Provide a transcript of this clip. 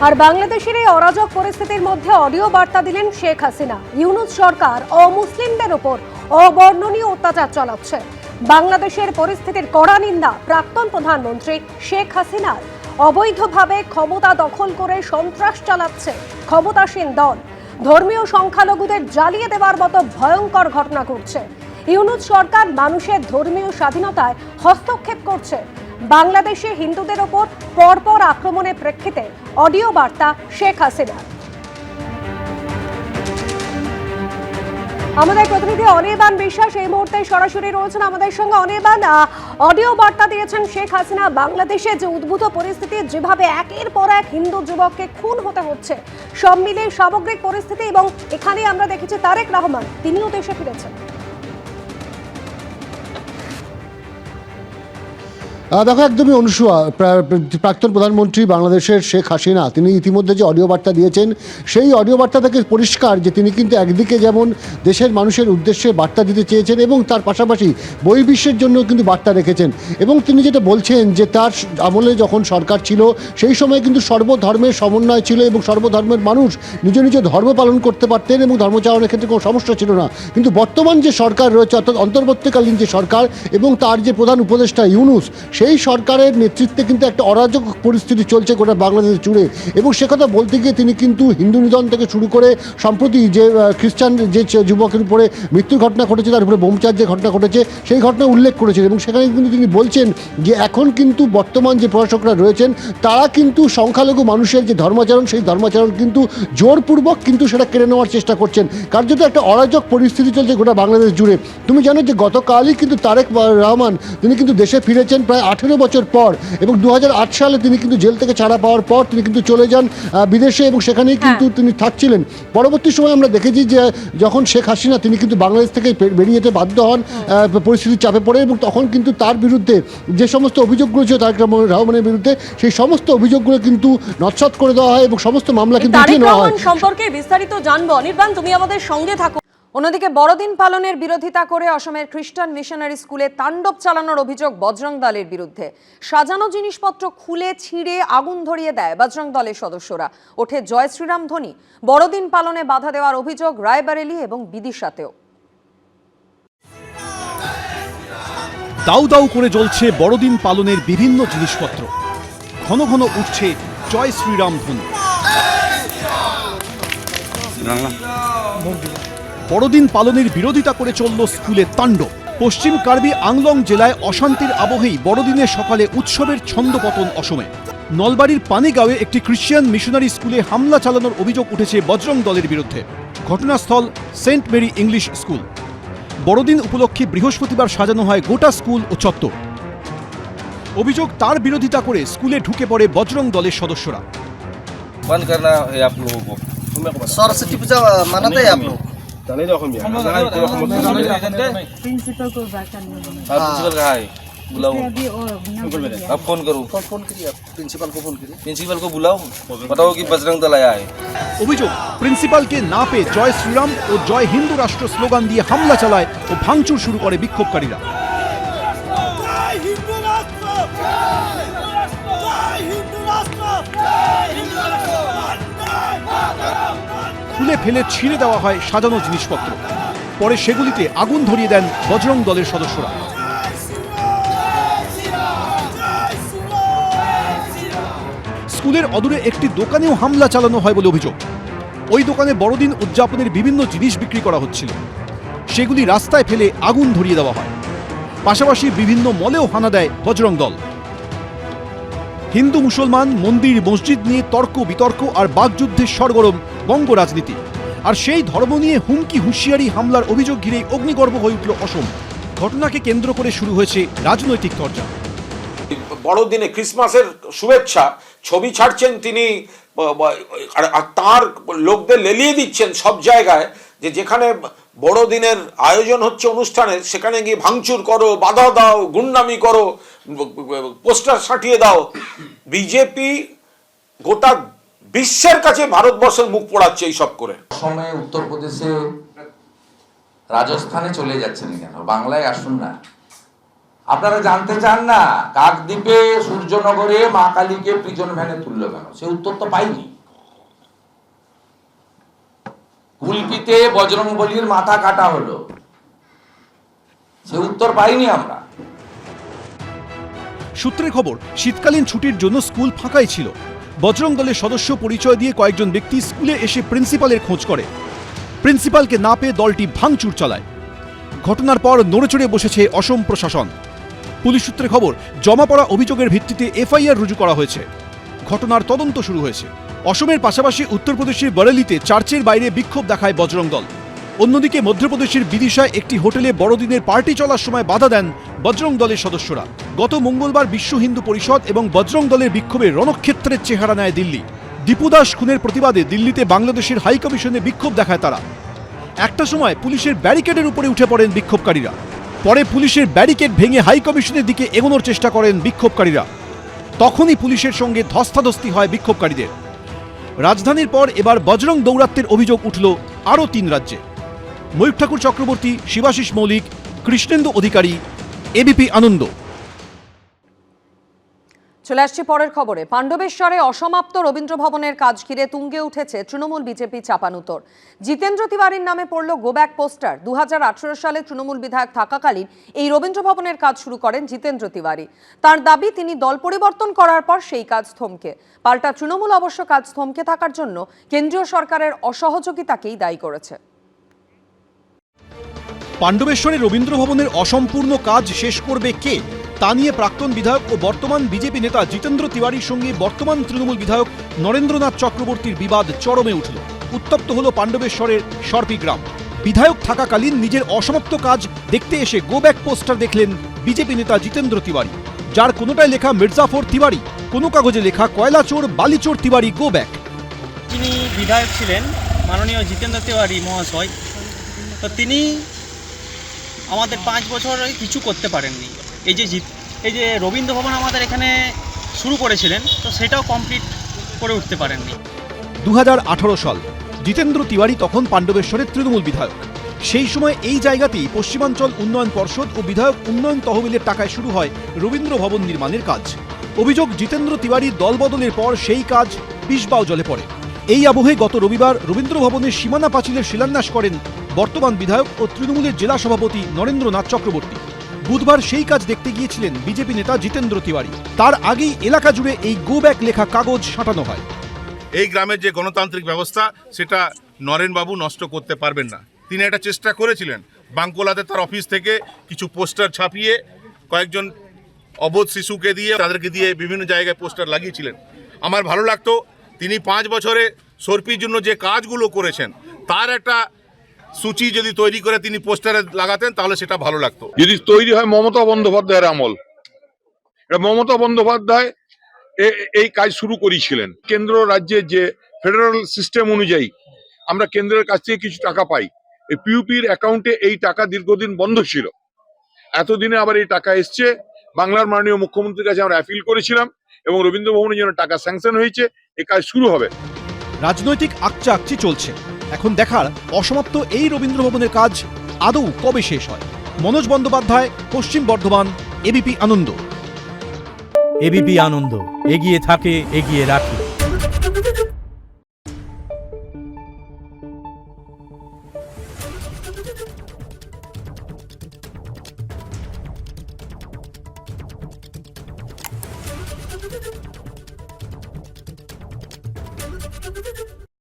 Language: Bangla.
আর বাংলাদেশের এই অরাজক পরিস্থিতির মধ্যে অডিও বার্তা দিলেন শেখ হাসিনা। ইউনূস সরকার অমুসলিমদের উপর অবর্ণনীয় অত্যাচার চালাচ্ছে। বাংলাদেশের পরিস্থিতির কড়া নিন্দা প্রাক্তন প্রধানমন্ত্রী শেখ হাসিনার। অবৈধভাবে ক্ষমতা দখল করে সন্ত্রাস চালাচ্ছে ক্ষমতাসীন দল। ধর্মীয় সংখ্যালঘুদের জ্বালিয়ে দেওয়ার মতো ভয়ঙ্কর ঘটনা ঘটছে। ইউনূস সরকার মানুষের ধর্মীয় স্বাধীনতায় হস্তক্ষেপ করছে। বাংলাদেশে হিন্দুদের ওপর পরপর আক্রমণের প্রেক্ষিতে অডিও বার্তা শেখ হাসিনা। আমাদের প্রতিনিধি অনির্বাণ বিশ্বাস এই মুহূর্তে সরাসরি রয়েছেন আমাদের সঙ্গে। অনির্বাণ, অডিও বার্তা দিয়েছেন শেখ হাসিনা। বাংলাদেশে যে উদ্ভূত পরিস্থিতি, যেভাবে একের পর এক হিন্দু যুবককে খুন হতে হচ্ছে, সব মিলিয়ে সামগ্রিক পরিস্থিতি, এবং এখানে আমরা দেখেছি তারেক রহমান তিনিও দেশে ফিরেছেন। দেখো, একদমই অনুসুয়া, প্রাক্তন প্রধানমন্ত্রী বাংলাদেশের শেখ হাসিনা তিনি ইতিমধ্যে যে অডিও বার্তা দিয়েছেন, সেই অডিও বার্তা থেকে পরিষ্কার যে তিনি কিন্তু একদিকে যেমন দেশের মানুষের উদ্দেশ্যে বার্তা দিতে চেয়েছেন এবং তার পাশাপাশি বহির্বিশ্বের জন্য কিন্তু বার্তা রেখেছেন। এবং তিনি যেটা বলছেন যে তার আমলে যখন সরকার ছিল সেই সময় কিন্তু সর্বধর্মের সমন্বয় ছিল এবং সর্বধর্মের মানুষ নিজ নিজ ধর্ম পালন করতে পারতেন এবং ধর্মচারণের ক্ষেত্রে কোনো সমস্যা ছিল না। কিন্তু বর্তমান যে সরকার রয়েছে, অর্থাৎ অন্তর্বর্তীকালীন যে সরকার এবং তার যে প্রধান উপদেষ্টা ইউনূস, সেই সরকারের নেতৃত্বে কিন্তু একটা অরাজক পরিস্থিতি চলছে গোটা বাংলাদেশ জুড়ে। এবং সে কথা বলতে গিয়ে তিনি কিন্তু হিন্দু নিধন থেকে শুরু করে সম্প্রতি যে খ্রিস্টান যে যুবকের উপরে মৃত্যুর ঘটনা ঘটেছে, তার উপরে বোমচার যে ঘটনা ঘটেছে সেই ঘটনা উল্লেখ করেছেন। এবং সেখানে কিন্তু তিনি বলছেন যে এখন কিন্তু বর্তমান যে প্রশাসকরা রয়েছেন তারা কিন্তু সংখ্যালঘু মানুষের যে ধর্মাচরণ, সেই ধর্মাচরণ কিন্তু জোরপূর্বক কিন্তু সেটা কেড়ে নেওয়ার চেষ্টা করছেন। কার্যত একটা অরাজক পরিস্থিতি চলছে গোটা বাংলাদেশ জুড়ে। তুমি জানো যে গতকালই কিন্তু তারেক রহমান তিনি কিন্তু দেশে ফিরেছেন প্রায় 18 বছর পর, এবং 2008 সালে তিনি কিন্তু জেল থেকে ছাড়া পাওয়ার পর তিনি কিন্তু চলে যান বিদেশে এবং সেখানেই কিন্তু তিনি থাকছিলেন। পরবর্তী সময় আমরা দেখেছি যে যখন শেখ হাসিনা তিনি কিন্তু বাংলাদেশ থেকে বেরিয়ে যেতে বাধ্য হন পরিস্থিতির চাপে পড়ে, এবং তখন কিন্তু তার বিরুদ্ধে যে সমস্ত অভিযোগগুলো ছিল তারেক রহমানের বিরুদ্ধে, সেই সমস্ত অভিযোগগুলো কিন্তু নস্যাৎ করে দেওয়া হয় এবং সমস্ত মামলা কিন্তু উঠিয়ে নেওয়া হয়। সম্পর্কে বিস্তারিত জানবো অনির্বাণ, তুমি আমাদের সঙ্গে থাকো। অন্যদিকে বড়দিন পালনের বিরোধিতা করে অসমের খ্রিস্টান মিশনারি স্কুলে তাণ্ডব চালানোর অভিযোগ বজরং দলের বিরুদ্ধে। সাজানো জিনিসপত্র খুলে ছিঁড়ে আগুন ধরিয়ে দেয় বজরং দলের সদস্যরা। ওঠে জয় শ্রীরাম ধ্বনি। বড়দিন পালনে বাধা দেওয়ার অভিযোগ রায়বারেলি এবং বিদিশাতেও। দাউ দাউ করে জ্বলছে বড়দিন পালনের বিভিন্ন জিনিসপত্র। ঘন ঘন উঠছে জয় শ্রীরাম ধ্বনি। বড়দিন পালনের বিরোধিতা করে চলল স্কুলে তাণ্ডব। পশ্চিম কার্বি আংলং জেলায় অশান্তির আবহেই বড়দিনের সকালে উৎসবের ছন্দপতন অসমে। নলবাড়ির পানিগাঁওয়ে একটি খ্রিস্টান মিশনারি স্কুলে হামলা চালানোর অভিযোগ উঠেছে বজরং দলের বিরুদ্ধে। ঘটনাস্থল সেন্ট মেরি ইংলিশ স্কুল। বড়দিন উপলক্ষে বৃহস্পতিবার সাজানো হয় গোটা স্কুল ও চত্বর। অভিযোগ তার বিরোধিতা করে স্কুলে ঢুকে পড়ে বজরং দলের সদস্যরা। सरस्वती पूजा मनाते हैं आप लोग? प्रिंसिपल को बात करनी है। प्रिंसिपल कहाँ है? बुलाओ। अभी और अब फोन करूँ? फोन करिए आप प्रिंसिपल को, फोन करिए। प्रिंसिपल को बुलाओ, बताओ कि बजरंग दल आया है। অভিযোগ, প্রিন্সিপালকে না পেয়ে জয় শ্রীরাম ও জয় হিন্দু রাষ্ট্র স্লোগান দিয়ে হামলা চালায় ও ভাঙচুর শুরু করে বিক্ষোভকারীরা। খুলে ফেলে ছিঁড়ে দেওয়া হয় সাজানো জিনিসপত্র। পরে সেগুলিতে আগুন ধরিয়ে দেন বজরং দলের সদস্যরা। স্কুলের অদূরে একটি দোকানেও হামলা চালানো হয় বলে অভিযোগ। ওই দোকানে বড়দিন উদযাপনের বিভিন্ন জিনিস বিক্রি করা হচ্ছিল, সেগুলি রাস্তায় ফেলে আগুন ধরিয়ে দেওয়া হয়। পাশাপাশি বিভিন্ন মলেও হানা দেয় বজরং দল। হিন্দু মুসলমান, মন্দির মসজিদ নিয়ে তর্ক বিতর্ক আর বাকযুদ্ধের সরগরম বঙ্গ রাজনীতি। আর সেই ধর্ম নিয়ে হুমকি হুঁশিয়ারি হামলার অভিযোগ ঘিরেই অগ্নিগর্ভ হয়ে উঠল অসম। ঘটনাকে কেন্দ্র করে শুরু হয়েছে রাজনৈতিক চর্চা। বড়দিনে ক্রিসমাসের শুভেচ্ছা ছবি ছাড়ছেন তিনি, তার লোকদের লেলিয়ে দিচ্ছেন সব জায়গায়, যে যেখানে বড়দিনের আয়োজন হচ্ছে অনুষ্ঠানে সেখানে গিয়ে ভাঙচুর করো, বাধা দাও, গুন্ডামি করো, পোস্টার সাঁটিয়ে দাও। বিজেপি গোটা বিশ্বের কাছে ভারতবর্ষের মুখ পোড়াচ্ছে এইসব করে। অসমে, উত্তরপ্রদেশে, রাজস্থানে চলে যাচ্ছেন কেন? বাংলায় আসুন না। আপনারা জানতে চান না কাকদ্বীপে সূর্যনগরে মা কালীকে প্রিজন ভ্যানে তুললো কেন? সে উত্তর তো পাইনি। কুলপিতে বজরংবলীর মাথা কাটা হলো, সে উত্তর পাইনি আমরা। সূত্রের খবর, শীতকালীন ছুটির জন্য স্কুল ফাঁকাই ছিল। বজরং দলের সদস্য পরিচয় দিয়ে কয়েকজন ব্যক্তি স্কুলে এসে প্রিন্সিপালের খোঁজ করে। প্রিন্সিপালকে না পেয়ে দলটি ভাঙচুর চালায়। ঘটনার পর নড়েচড়ে বসেছে অসম প্রশাসন। পুলিশ সূত্রে খবর, জমা পড়া অভিযোগের ভিত্তিতে এফআইআর রুজু করা হয়েছে। ঘটনার তদন্ত শুরু হয়েছে। অসমের পাশাপাশি উত্তরপ্রদেশের বরেলিতে চার্চের বাইরে বিক্ষোভ দেখায় বজরং দল। অন্যদিকে মধ্যপ্রদেশের বিদিশায় একটি হোটেলে বড়দিনের পার্টি চলার সময় বাধা দেন বজরং দলের সদস্যরা। গত মঙ্গলবার বিশ্ব হিন্দু পরিষদ এবং বজরং দলের বিক্ষোভে রণক্ষেত্রের চেহারা নেয় দিল্লি। দীপু দাস খুনের প্রতিবাদে দিল্লিতে বাংলাদেশের হাই কমিশনে বিক্ষোভ দেখায় তারা। একটা সময় পুলিশের ব্যারিকেডের উপরে উঠে পড়েন বিক্ষোভকারীরা। পরে পুলিশের ব্যারিকেড ভেঙে হাই কমিশনের দিকে এগোনোর চেষ্টা করেন বিক্ষোভকারীরা। তখনই পুলিশের সঙ্গে ধস্তাধস্তি হয় বিক্ষোভকারীদের। রাজধানীর পর এবার বজরং দৌরাত্ম্যের অভিযোগ উঠল আরও 3 রাজ্যে। ময়ূর ঠাকুর চক্রবর্তী, শিবাশিস মৌলিক, কৃষ্ণেন্দু অধিকারী, এবিপি আনন্দ। চলে আসছি পরের খবরে। পাণ্ডবেশ্বরে অসমাপ্ত রবীন্দ্র ভবনের কাজ ঘিরে তুঙ্গে উঠেছে তৃণমূল বিজেপি চাপানুতর। জিতেন্দ্র তিওয়ারির নামে পড়ল গোব্যাক পোস্টার। 2018 সালে তৃণমূল বিধায়ক থাকাকালীন এই রবীন্দ্র ভবনের কাজ শুরু করেন জিতেন্দ্র তিওয়ারি। তার দাবি, তিনি দল পরিবর্তন করার পর সেই কাজ থমকে। পাল্টা তৃণমূল অবশ্য কাজ থমকে থাকার জন্য কেন্দ্রীয় সরকারের অসহযোগিতাকেই দায়ী করেছে। পাণ্ডবেশ্বরে রবীন্দ্র ভবনের অসম্পূর্ণ কাজ শেষ করবে কে, তা নিয়ে প্রাক্তন বিধায়ক ও বর্তমান বিজেপি নেতা জিতেন্দ্র তিওয়ারির সঙ্গে বর্তমান তৃণমূল বিধায়ক নরেন্দ্রনাথ চক্রবর্তীর বিবাদ চরমে উঠল। উত্তপ্ত হল পাণ্ডবেশ্বরের সর্পি গ্রাম। বিধায়ক থাকাকালীন নিজের অসমাপ্ত কাজ দেখতে এসে গো ব্যাক পোস্টার দেখলেন বিজেপি নেতা জিতেন্দ্র তিওয়ারি, যার কোনোটায় লেখা মির্জাফর তিওয়ারি, কোনো কাগজে লেখা কয়লাচোর বালিচোর তিওয়ারি গো ব্যাক। যিনি বিধায়ক ছিলেন মাননীয় জিতেন্দ্র তিওয়ারি মহাশয়, তো তিনি আমাদের 5 বছর কিছু করতে পারেননি। এই যে রবীন্দ্র ভবন আমাদের এখানে শুরু করেছিলেন, তো সেটাও কমপ্লিট করে উঠতে পারেননি। 2018 সাল, জিতেন্দ্র তিওয়ারি তখন পাণ্ডবেশ্বরের তৃণমূল বিধায়ক। সেই সময় এই জায়গাতেই পশ্চিমাঞ্চল উন্নয়ন পর্ষদ ও বিধায়ক উন্নয়ন তহবিলের টাকায় শুরু হয় রবীন্দ্র ভবন নির্মাণের কাজ। অভিযোগ, জিতেন্দ্র তিওয়ারির দলবদলের পর সেই কাজ বিষবাও জলে পড়ে। এই আবহে গত রবিবার রবীন্দ্র ভবনের সীমানা পাঁচিলের শিলান্যাস করেন বর্তমান বিধায়ক ও তৃণমূলের জেলা সভাপতি নরেন্দ্রনাথ চক্রবর্তী। বুধবার সেই কাজ দেখতে গিয়েছিলেন বিজেপি নেতা জিতেন্দ্র তিওয়ারি। তার আগেই এলাকা জুড়ে এই গো ব্যাক লেখা কাগজ সাঁটানো হয়। এই গ্রামের যে গণতান্ত্রিক ব্যবস্থা, সেটা নরেনবাবু নষ্ট করতে পারবেন না। তিনি একটা চেষ্টা করেছিলেন, বাঙ্কোলাতে তার অফিস থেকে কিছু পোস্টার ছাপিয়ে কয়েকজন অবোধ শিশুকে দিয়ে, তাদেরকে দিয়ে বিভিন্ন জায়গায় পোস্টার লাগিয়েছিলেন। আমার ভালো লাগতো তিনি 5 বছরে সর্পির জন্য যে কাজগুলো করেছেন তার একটা সূচি যদি তৈরি করে তিনি পোস্টারে লাগাতেন, তাহলে সেটা ভালো লাগতো। যদি তৈরি হয় মমতা বন্দ্যোপাধ্যায়ের আমল, মমতা বন্দ্যোপাধ্যায় এই কাজ শুরু করেছিলেন। কেন্দ্র রাজ্যের যে ফেডারেল সিস্টেম অনুযায়ী আমরা কেন্দ্রের কাছ থেকে কিছু টাকা পাই। এই পিউপির অ্যাকাউন্টে এই টাকা দীর্ঘদিন বন্ধ ছিল, এতদিনে আবার এই টাকা এসছে। বাংলার মাননীয় মুখ্যমন্ত্রীর কাছে আমরা অ্যাপিল করেছিলাম এবং রবীন্দ্র ভবনের জন্য টাকা স্যাংশন হয়েছে, এই কাজ শুরু হবে। রাজনৈতিক আকচাকচি চলছে। এখন দেখার অসমাপ্ত এই রবীন্দ্র ভবনের কাজ আদৌ কবে শেষ হয়। মনোজ বন্দ্যোপাধ্যায়, পশ্চিম বর্ধমান, এবিপি আনন্দ। এবিপি আনন্দ, এগিয়ে থাকে, এগিয়ে রাখে।